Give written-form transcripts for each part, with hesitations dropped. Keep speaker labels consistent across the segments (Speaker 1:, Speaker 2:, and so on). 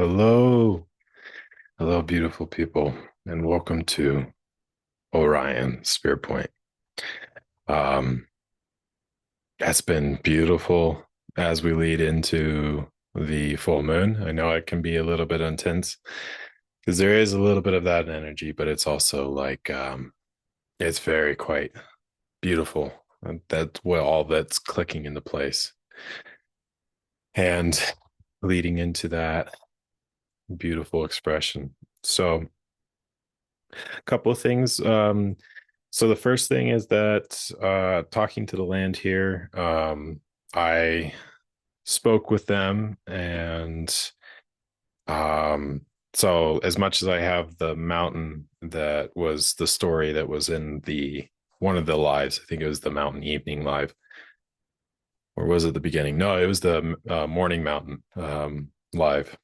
Speaker 1: Hello, hello, beautiful people, and welcome to Orion Spirit Point. Um, it's been beautiful as we lead into the full moon. I know it can be a little bit intense because there is a little bit of that energy, but it's also it's very quite beautiful. And that's what all that's clicking into place. And leading into that beautiful expression. So, a couple of things. So the first thing is that talking to the land here, I spoke with them, and um, so as much as I have the mountain that was the story that was in the one of the lives, I think it was the mountain evening live, or was it the beginning? No, it was the morning mountain live.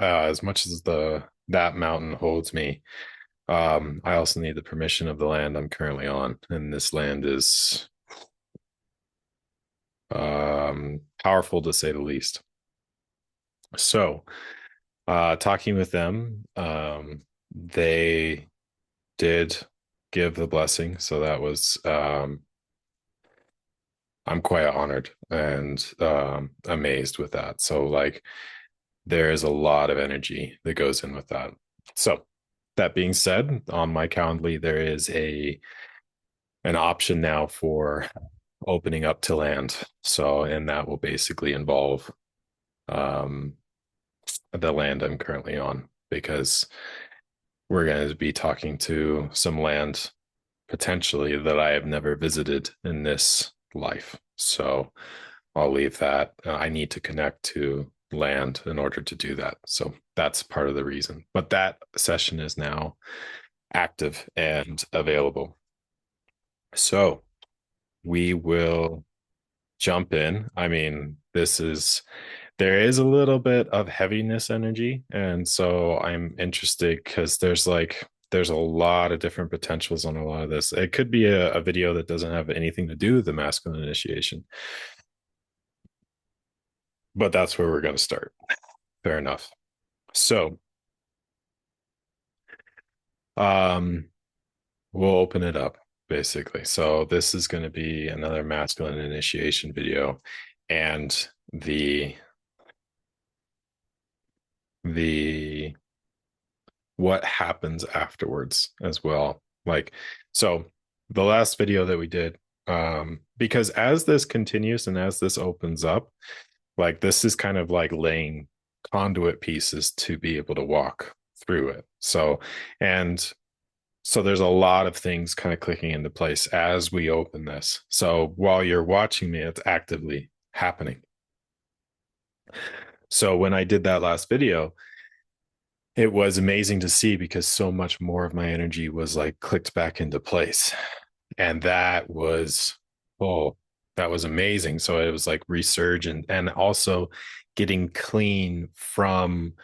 Speaker 1: As much as the that mountain holds me, I also need the permission of the land I'm currently on, and this land is powerful to say the least. So, talking with them, they did give the blessing, so that was I'm quite honored and amazed with that. So, like, there is a lot of energy that goes in with that. So, that being said, on my Calendly, there is a an option now for opening up to land. So, and that will basically involve um, the land I'm currently on, because we're going to be talking to some land potentially that I have never visited in this life. So, I'll leave that. I need to connect to land in order to do that. So, that's part of the reason. But that session is now active and available. So, we will jump in. I mean, there is a little bit of heaviness energy. And so I'm interested because there's a lot of different potentials on a lot of this. It could be a video that doesn't have anything to do with the masculine initiation, but that's where we're going to start. Fair enough. So, um, we'll open it up basically. So this is going to be another masculine initiation video, and the what happens afterwards as well. Like, so the last video that we did, because as this continues and as this opens up, like, this is kind of like laying conduit pieces to be able to walk through it. And so there's a lot of things kind of clicking into place as we open this. So while you're watching me, it's actively happening. So when I did that last video, it was amazing to see because so much more of my energy was like clicked back into place. And oh, that was amazing. So it was like resurgent, and also getting clean from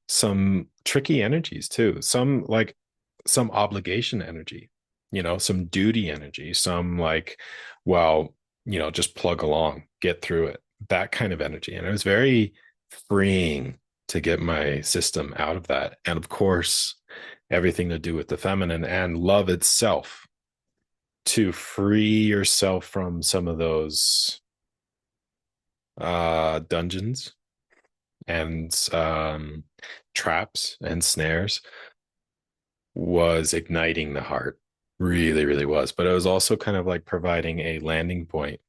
Speaker 1: some tricky energies too. Some obligation energy, some duty energy, some like, well, just plug along, get through it, that kind of energy. And it was very freeing to get my system out of that. And of course, everything to do with the feminine and love itself, to free yourself from some of those dungeons and traps and snares, was igniting the heart. Really, really was. But it was also kind of like providing a landing point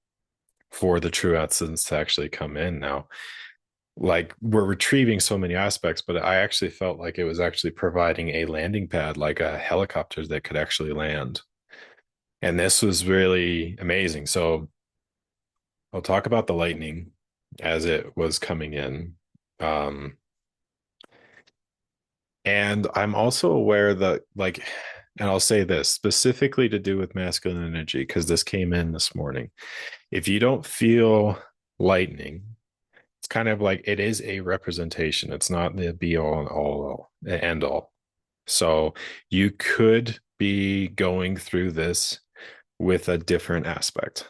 Speaker 1: for the true essence to actually come in now. Like, we're retrieving so many aspects, but I actually felt like it was actually providing a landing pad, like a helicopter that could actually land. And this was really amazing. So I'll talk about the lightning as it was coming in. Um, and I'm also aware that, like, and I'll say this specifically to do with masculine energy, because this came in this morning. If you don't feel lightning, it's kind of like it is a representation. It's not the be all and all end all. So you could be going through this with a different aspect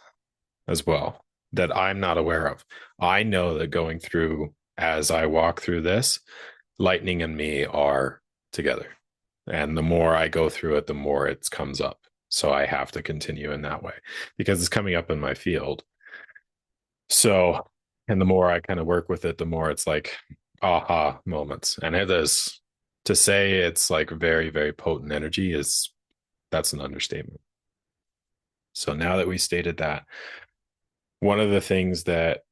Speaker 1: as well that I'm not aware of. I know that going through, as I walk through this, lightning and me are together. And the more I go through it, the more it comes up. So I have to continue in that way because it's coming up in my field. So, and the more I kind of work with it, the more it's like aha moments. And it is, to say it's like very, very potent energy is, that's an understatement. So now that we stated that, one of the things that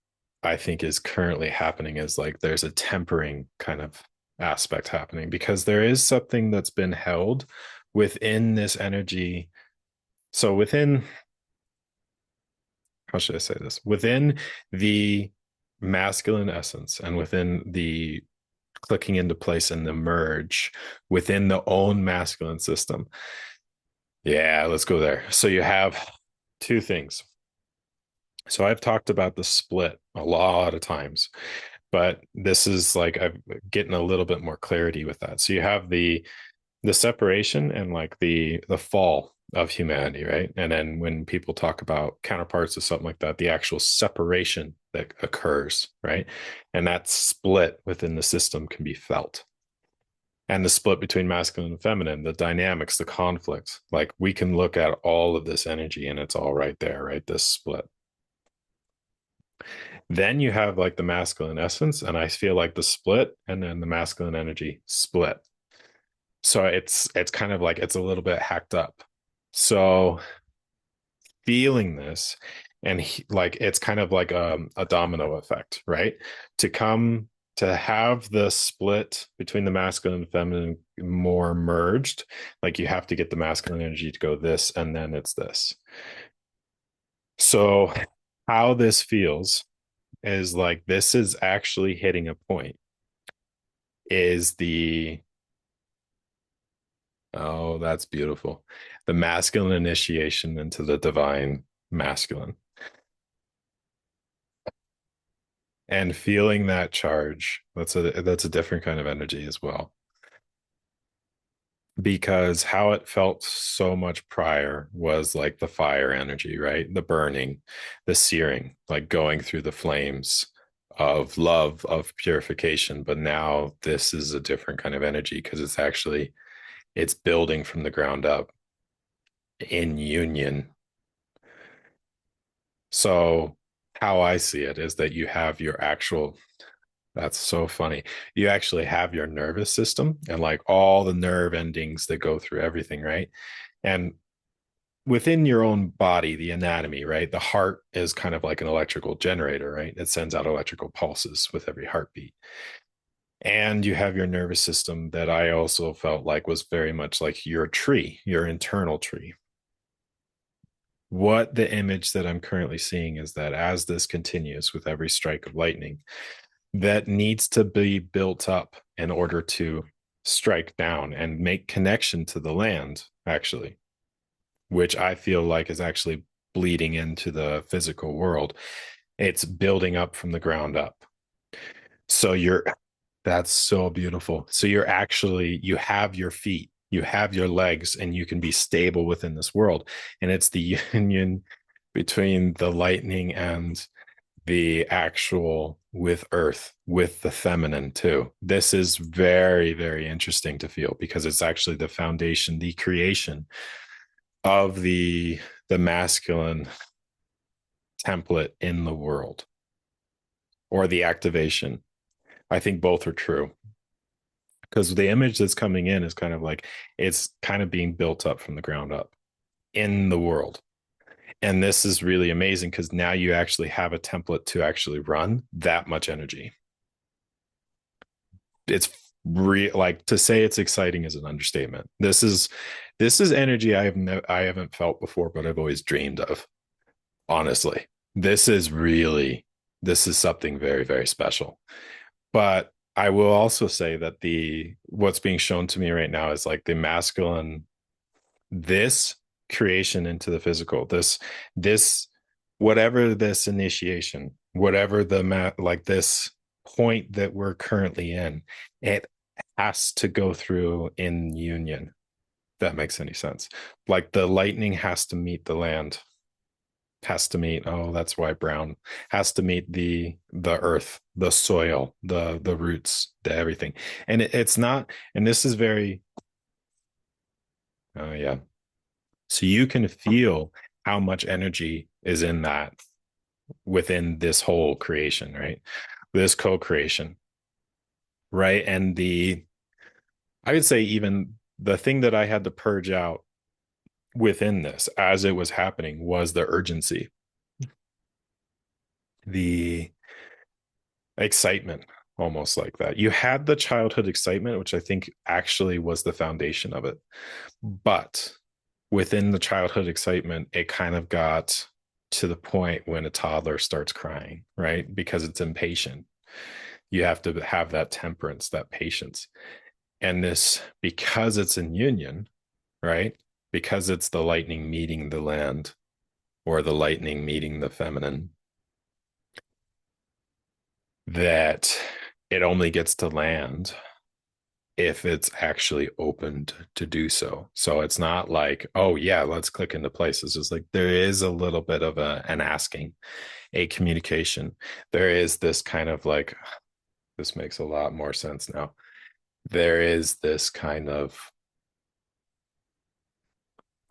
Speaker 1: I think is currently happening is like there's a tempering kind of aspect happening because there is something that's been held within this energy. So within, how should I say this? Within the masculine essence and within the clicking into place and the merge within the own masculine system. Yeah, let's go there. So you have two things. So I've talked about the split a lot of times, but this is like I'm getting a little bit more clarity with that. So you have the separation and like the fall of humanity, right? And then when people talk about counterparts or something like that, the actual separation that occurs, right? And that split within the system can be felt. And the split between masculine and feminine, the dynamics, the conflict, like we can look at all of this energy and it's all right there, right? This split. Then you have like the masculine essence, and I feel like the split and then the masculine energy split. So it's kind of like it's a little bit hacked up. So feeling this and like it's kind of like a domino effect, right? To come to have the split between the masculine and feminine more merged, like you have to get the masculine energy to go this and then it's this. So how this feels is like this is actually hitting a point is the, oh, that's beautiful, the masculine initiation into the divine masculine and feeling that charge. That's a different kind of energy as well, because how it felt so much prior was like the fire energy, right? The burning, the searing, like going through the flames of love, of purification. But now this is a different kind of energy because it's actually, it's building from the ground up in union. So how I see it is that you have your actual, that's so funny. You actually have your nervous system and like all the nerve endings that go through everything, right? And within your own body, the anatomy, right? The heart is kind of like an electrical generator, right? It sends out electrical pulses with every heartbeat. And you have your nervous system that I also felt like was very much like your tree, your internal tree. What the image that I'm currently seeing is that as this continues with every strike of lightning, that needs to be built up in order to strike down and make connection to the land, actually, which I feel like is actually bleeding into the physical world. It's building up from the ground up. So you're, that's so beautiful. So you're actually, you have your feet, you have your legs, and you can be stable within this world. And it's the union between the lightning and the actual with earth, with the feminine too. This is very, very interesting to feel because it's actually the foundation, the creation of the masculine template in the world, or the activation. I think both are true because the image that's coming in is kind of like it's kind of being built up from the ground up in the world. And this is really amazing because now you actually have a template to actually run that much energy. It's like, to say it's exciting is an understatement. This is energy I haven't felt before, but I've always dreamed of. Honestly, this is something very, very special. But I will also say that the what's being shown to me right now is like the masculine, this creation into the physical, this whatever this initiation, whatever like this point that we're currently in, it has to go through in union. If that makes any sense. Like the lightning has to meet the land has to meet, oh, that's why brown, has to meet the earth, the soil, the roots, the everything. And it's not, and this is very, oh yeah. So you can feel how much energy is in that within this whole creation, right? This co-creation, right? And I would say even the thing that I had to purge out within this as it was happening was the urgency, the excitement, almost like that. You had the childhood excitement, which I think actually was the foundation of it. But within the childhood excitement, it kind of got to the point when a toddler starts crying, right? Because it's impatient. You have to have that temperance, that patience. And this, because it's in union, right? Because it's the lightning meeting the land or the lightning meeting the feminine, that it only gets to land if it's actually opened to do so. So it's not like, oh yeah, let's click into place. It's just like there is a little bit of an asking, a communication. There is this kind of like, this makes a lot more sense now. There is this kind of,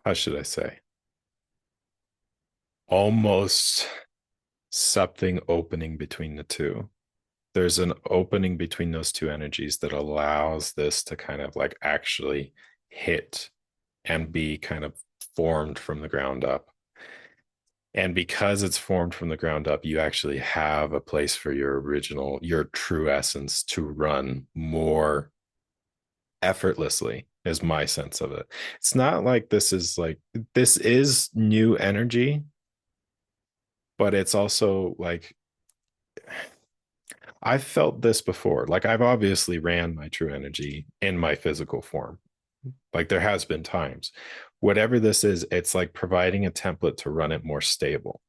Speaker 1: how should I say, almost something opening between the two. There's an opening between those two energies that allows this to kind of like actually hit and be kind of formed from the ground up. And because it's formed from the ground up, you actually have a place for your original, your true essence to run more effortlessly, is my sense of it. It's not like this is new energy, but it's also like, I've felt this before. Like I've obviously ran my true energy in my physical form. Like there has been times. Whatever this is, it's like providing a template to run it more stable.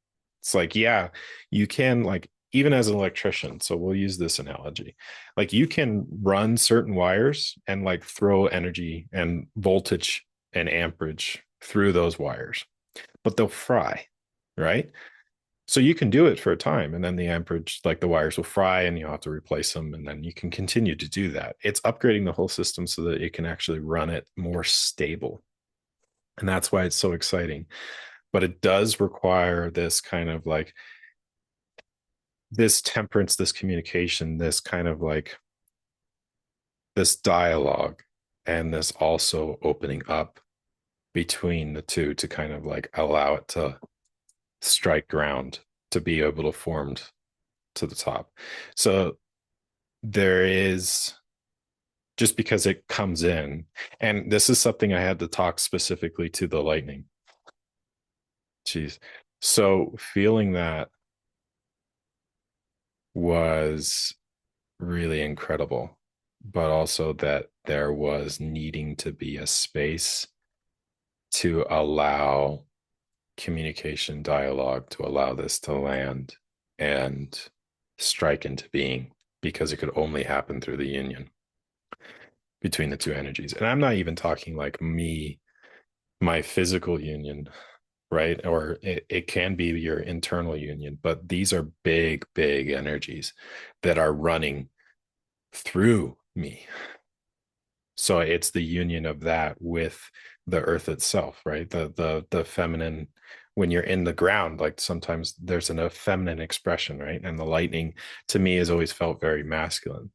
Speaker 1: It's like, yeah, you can like even as an electrician, so we'll use this analogy. Like you can run certain wires and like throw energy and voltage and amperage through those wires, but they'll fry, right? So you can do it for a time and then the amperage, like the wires will fry and you'll have to replace them. And then you can continue to do that. It's upgrading the whole system so that it can actually run it more stable. And that's why it's so exciting. But it does require this kind of like this temperance, this communication, this kind of like this dialogue, and this also opening up between the two to kind of like allow it to strike ground, to be able to form to the top. So there is, just because it comes in, and this is something I had to talk specifically to the lightning. Jeez. So feeling that was really incredible, but also that there was needing to be a space to allow communication, dialogue, to allow this to land and strike into being, because it could only happen through the union between the two energies. And I'm not even talking like me, my physical union, right? Or it can be your internal union, but these are big, big energies that are running through me. So it's the union of that with the earth itself, right? The feminine, when you're in the ground, like sometimes there's a feminine expression, right? And the lightning to me has always felt very masculine.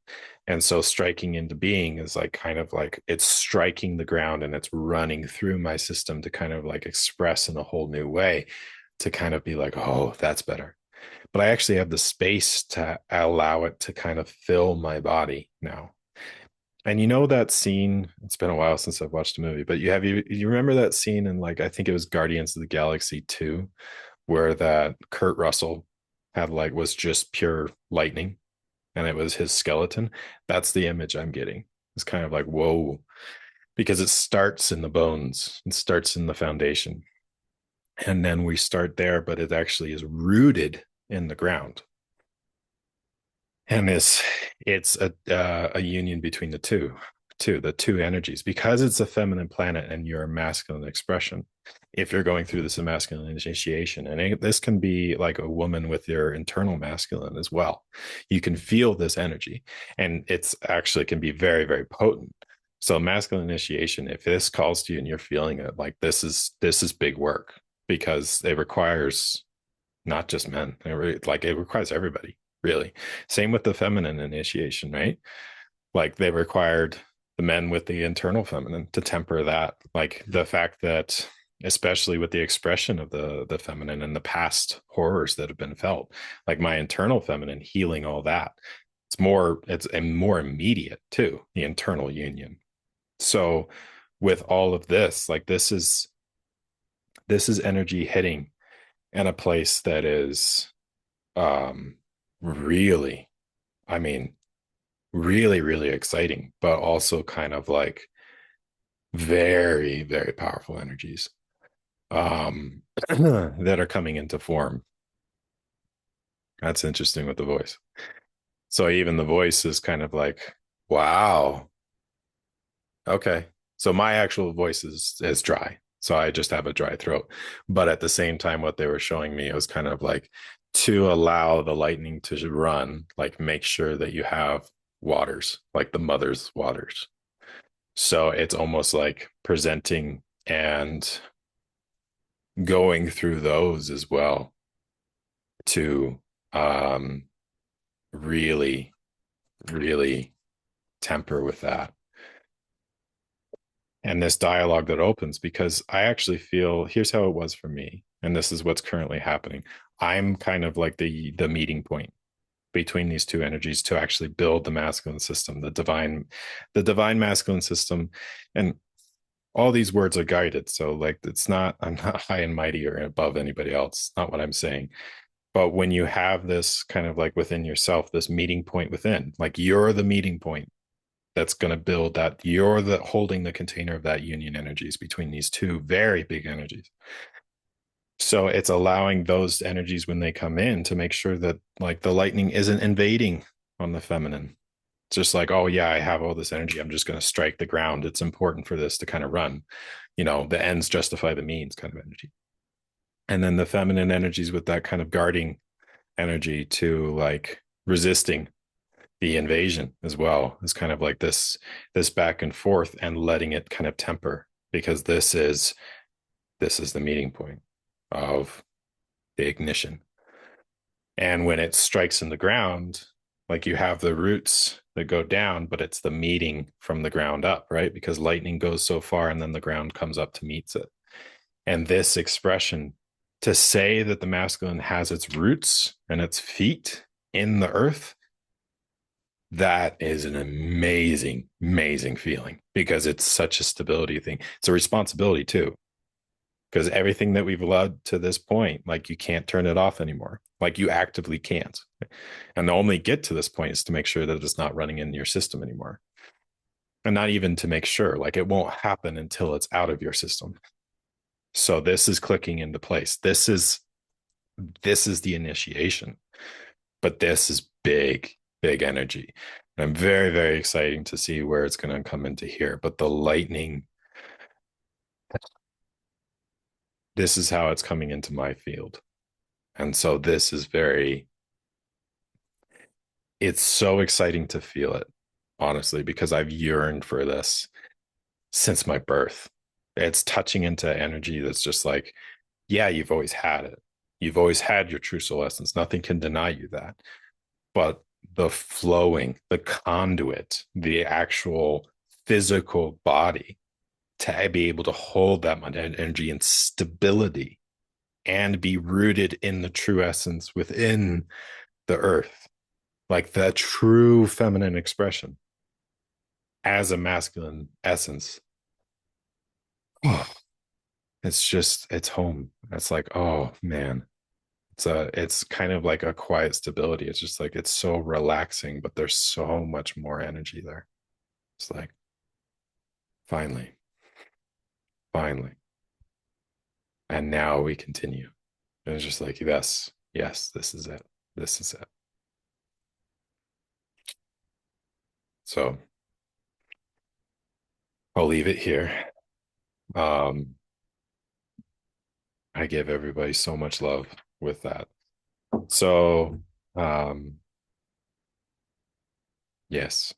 Speaker 1: And so striking into being is like kind of like it's striking the ground and it's running through my system to kind of like express in a whole new way, to kind of be like, oh, that's better. But I actually have the space to allow it to kind of fill my body now. And you know that scene, it's been a while since I've watched a movie, but you remember that scene in like I think it was Guardians of the Galaxy 2, where that Kurt Russell had like was just pure lightning and it was his skeleton. That's the image I'm getting. It's kind of like, whoa, because it starts in the bones, it starts in the foundation. And then we start there, but it actually is rooted in the ground. And it's a union between the two energies, because it's a feminine planet and you're a masculine expression. if you're going through this masculine initiation. And this can be like a woman with your internal masculine as well. You can feel this energy, and it's actually can be very, very potent. So masculine initiation, if this calls to you and you're feeling it, like this is big work, because it requires not just men. It requires everybody, really. Same with the feminine initiation, right? Like they required the men with the internal feminine to temper that. Like the fact that, especially with the expression of the feminine and the past horrors that have been felt, like my internal feminine healing all that. It's a more immediate too, the internal union. So with all of this, like this is energy hitting in a place that is really, I mean, really, really exciting, but also kind of like very, very powerful energies that are coming into form. That's interesting with the voice. So even the voice is kind of like, wow, okay. So my actual voice is dry. So I just have a dry throat. But at the same time, what they were showing me was kind of like to allow the lightning to run, like make sure that you have waters, like the mother's waters. So it's almost like presenting and going through those as well to um, really, really temper with that. And this dialogue that opens, because I actually feel here's how it was for me, and this is what's currently happening. I'm kind of like the meeting point between these two energies to actually build the masculine system, the divine masculine system. And all these words are guided. So like it's not, I'm not high and mighty or above anybody else. Not what I'm saying. But when you have this kind of like within yourself, this meeting point within, like you're the meeting point that's going to build that, you're the holding the container of that union energies between these two very big energies. So it's allowing those energies when they come in to make sure that like the lightning isn't invading on the feminine. It's just like, oh yeah, I have all this energy, I'm just going to strike the ground. It's important for this to kind of run, the ends justify the means kind of energy. And then the feminine energies with that kind of guarding energy to like resisting the invasion as well, is kind of like this back and forth and letting it kind of temper, because this is the meeting point of the ignition. And when it strikes in the ground, like you have the roots that go down, but it's the meeting from the ground up, right? Because lightning goes so far and then the ground comes up to meet it. And this expression, to say that the masculine has its roots and its feet in the earth, that is an amazing, amazing feeling, because it's such a stability thing. It's a responsibility too, because everything that we've allowed to this point, like you can't turn it off anymore. Like you actively can't. And the only get to this point is to make sure that it's not running in your system anymore. And not even to make sure, like it won't happen until it's out of your system. So this is clicking into place. This is the initiation, but this is big, big energy. And I'm very, very excited to see where it's going to come into here. But the lightning, this is how it's coming into my field. And so this is it's so exciting to feel it, honestly, because I've yearned for this since my birth. It's touching into energy that's just like, yeah, you've always had it. You've always had your true soul essence. Nothing can deny you that. But the flowing, the conduit, the actual physical body to be able to hold that much energy and stability and be rooted in the true essence within the earth, like the true feminine expression as a masculine essence. Oh, it's home. It's like, oh man, it's kind of like a quiet stability. It's just like it's so relaxing, but there's so much more energy there. It's like finally, finally. And now we continue. And it's just like, yes, yes, this is it. This is it. So I'll leave it here. Um, I give everybody so much love with that. So, um, yes.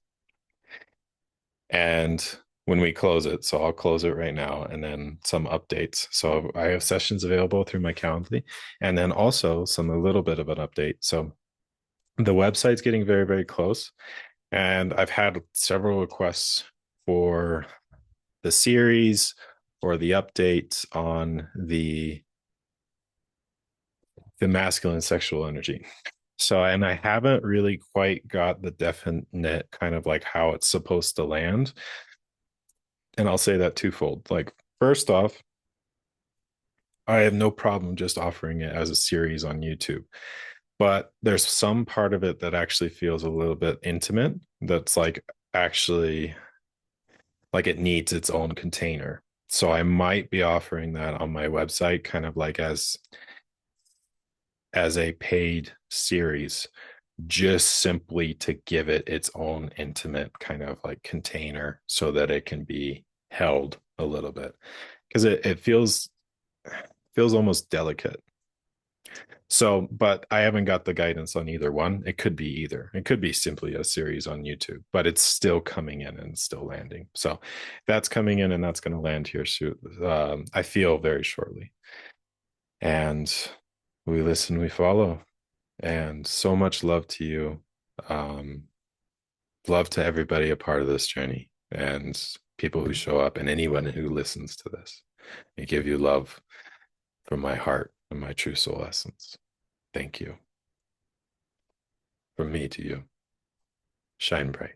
Speaker 1: And when we close it, so I'll close it right now and then some updates. So I have sessions available through my Calendly and then also a little bit of an update. So the website's getting very, very close. And I've had several requests for the series or the updates on the masculine sexual energy. So, and I haven't really quite got the definite kind of like how it's supposed to land. And I'll say that twofold. Like, first off, I have no problem just offering it as a series on YouTube. But there's some part of it that actually feels a little bit intimate, that's like actually like it needs its own container. So I might be offering that on my website, kind of like as a paid series, just simply to give it its own intimate kind of like container so that it can be held a little bit because it feels almost delicate. So, but I haven't got the guidance on either one. It could be either. It could be simply a series on YouTube, but it's still coming in and still landing. So that's coming in and that's going to land here soon. I feel very shortly. And we listen, we follow. And so much love to you. Um, Love to everybody a part of this journey and people who show up and anyone who listens to this. I give you love from my heart and my true soul essence. Thank you. From me to you. Shine bright.